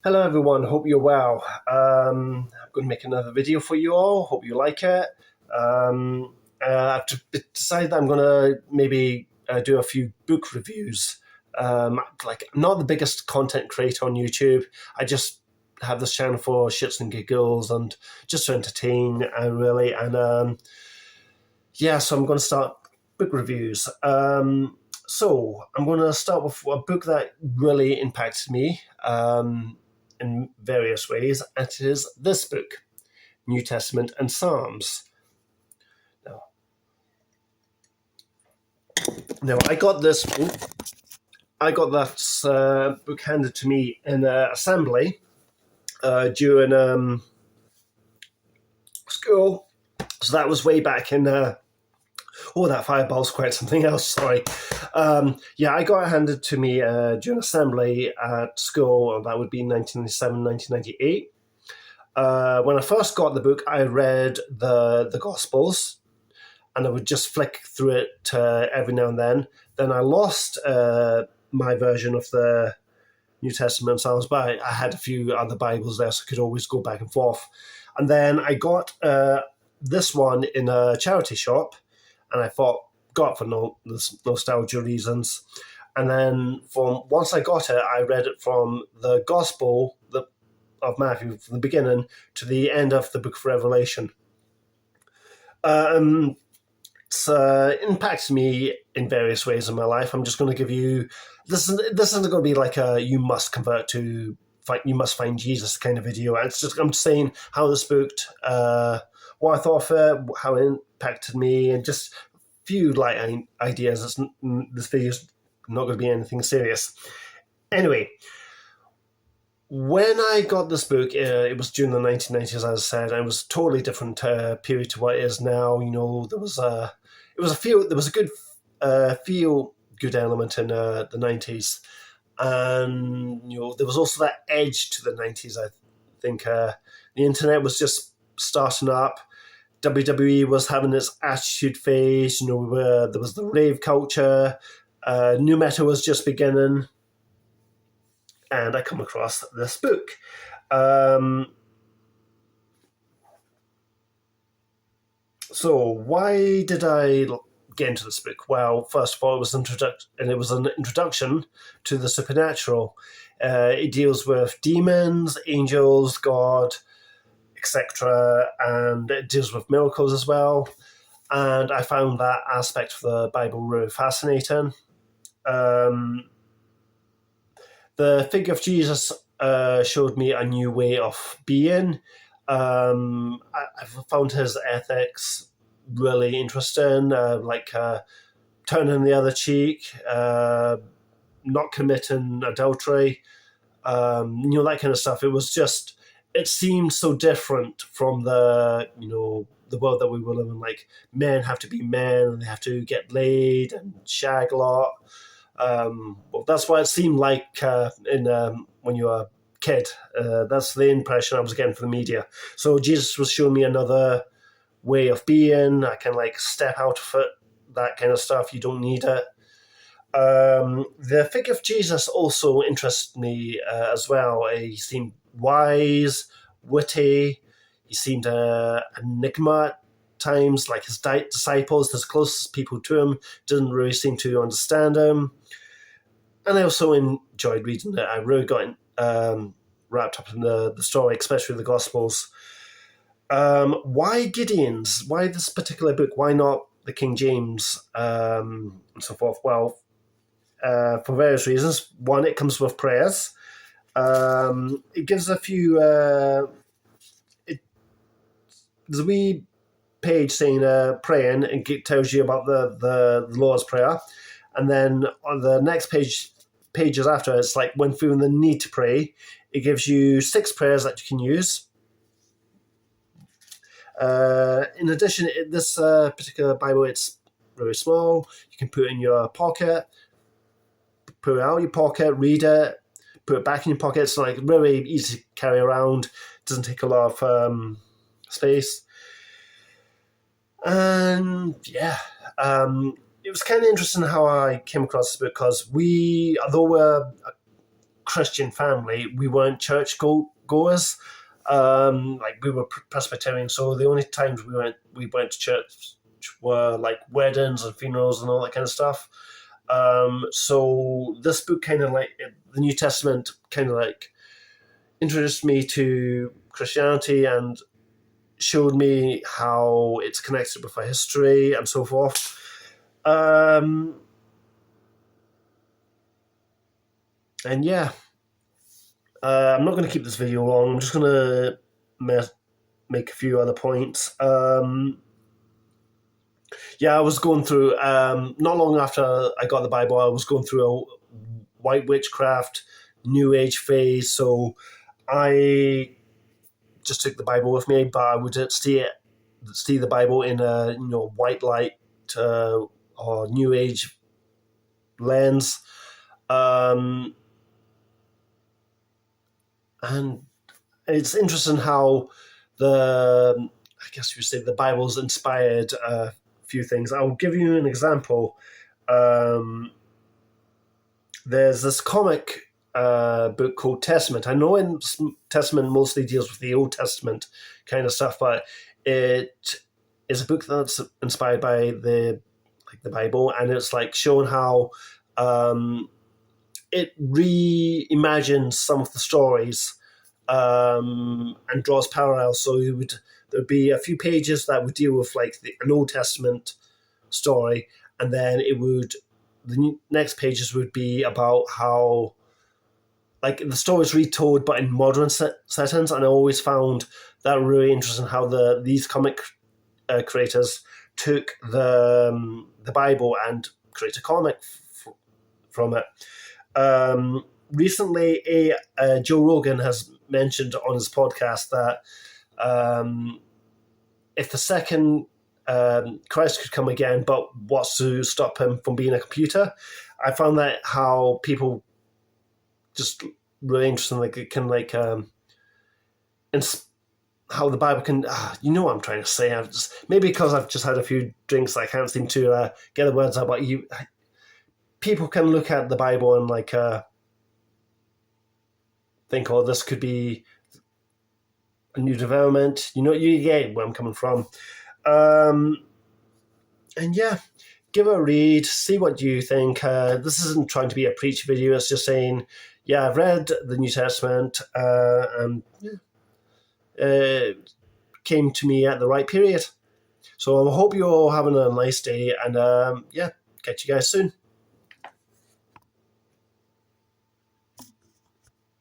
Hello everyone, hope you're well. I'm going to make another video for you all, hope you like it. Decided that I'm going to maybe do a few book reviews. I'm not the biggest content creator on YouTube. I just have this channel for shits and giggles and just to entertain, really. So I'm going to start book reviews. So I'm going to start with a book that really impacted me. In various ways, and it is this book, New Testament and Psalms. Now I got this book. I got that book handed to me in assembly during school. So that was way back in. That fireball's quite something else. Sorry. I got it handed to me during assembly at school. That would be 1997, 1998. When I first got the book, I read the Gospels, and I would just flick through it every now and then. Then I lost my version of the New Testament Psalms, but I had a few other Bibles there, so I could always go back and forth. And then I got this one in a charity shop, and I thought, got for nostalgia reasons. And then once I got it, I read it from the Gospel of Matthew, from the beginning to the end of the book of Revelation. It's impacted me in various ways in my life. I'm just going to give you this. This isn't going to be like a you must convert to you must find Jesus kind of video. It's just I'm saying how this book, what I thought of it, how it impacted me, and just a few light ideas. This video's not going to be anything serious. Anyway, when I got this book, it was during the 1990s, as I said, and it was a totally different period to what it is now. You know, there was a good feel good element in the 90s, and there was also that edge to the 90s. I think the internet was just starting up. WWE was having its attitude phase. There was the rave culture. New metal was just beginning. And I come across this book. So why did I get into this book? Well, first of all, it was an introduction to the supernatural. It deals with demons, angels, God, etc., and it deals with miracles as well. And I found that aspect of the Bible really fascinating. The figure of Jesus showed me a new way of being. I've found his ethics really interesting, like turning the other cheek, not committing adultery, that kind of stuff. It seemed so different from the world that we were living in. Like, men have to be men and they have to get laid and shag a lot. That's what it seemed like when you were a kid. That's the impression I was getting from the media. So Jesus was showing me another way of being. I can step out of it, that kind of stuff. You don't need it. The figure of Jesus also interested me as well. He seemed wise, witty. He seemed an enigma at times, like his disciples, his closest people to him, didn't really seem to understand him. And I also enjoyed reading it. I really got wrapped up in the story, especially the Gospels. Why Gideon's? Why this particular book? Why not the King James and so forth? Well, for various reasons. One, it comes with prayers. It gives a few. There's a wee page saying praying, and it tells you about the Lord's Prayer. And then on the next pages after, it's like when feeling the need to pray, it gives you 6 prayers that you can use. In addition, this particular Bible, it's really small. You can put it in your pocket, put it out of your pocket, read it, put it back in your pocket. It's really easy to carry around. It doesn't take a lot of space. And it was kind of interesting how I came across this book, because although we're a Christian family, we weren't church goers. Like we were Presbyterian, so the only times we went to church were like weddings and funerals and all that kind of stuff. So this book kind of like the New Testament kind of like introduced me to Christianity and showed me how it's connected with our history and so forth. And yeah, I'm not going to keep this video long. I'm just going to make a few other points. Yeah, I was going through, not long after I got the Bible, I was going through a white witchcraft, New Age phase. So I just took the Bible with me, but I would see the Bible in a white light or New Age lens. And it's interesting how I guess you say the Bible's inspired a few things. I'll give you an example. There's this comic book called Testament. I know in Testament mostly deals with the Old Testament kind of stuff, but it is a book that's inspired by the Bible, and it's like showing how it reimagines some of the stories and draws parallels. So there'd be a few pages that would deal with like an Old Testament story, and then the next pages would be about how like the story's retold but in modern settings. And I always found that really interesting how these comic creators took the Bible and created a comic from it. Recently, Joe Rogan has mentioned on his podcast that if the second Christ could come again, but what's to stop him from being a computer? I found that how people just really interesting, like it can like how the Bible can, you know what I'm trying to say. Maybe because I've just had a few drinks, I can't seem to get the words out. But people can look at the Bible and like think, oh, this could be a new development. You get where I'm coming from. And yeah, give it a read, see what you think. This isn't trying to be a preach video. It's just saying, yeah, I've read the New Testament and came to me at the right period. So I hope you're all having a nice day, and yeah, catch you guys soon.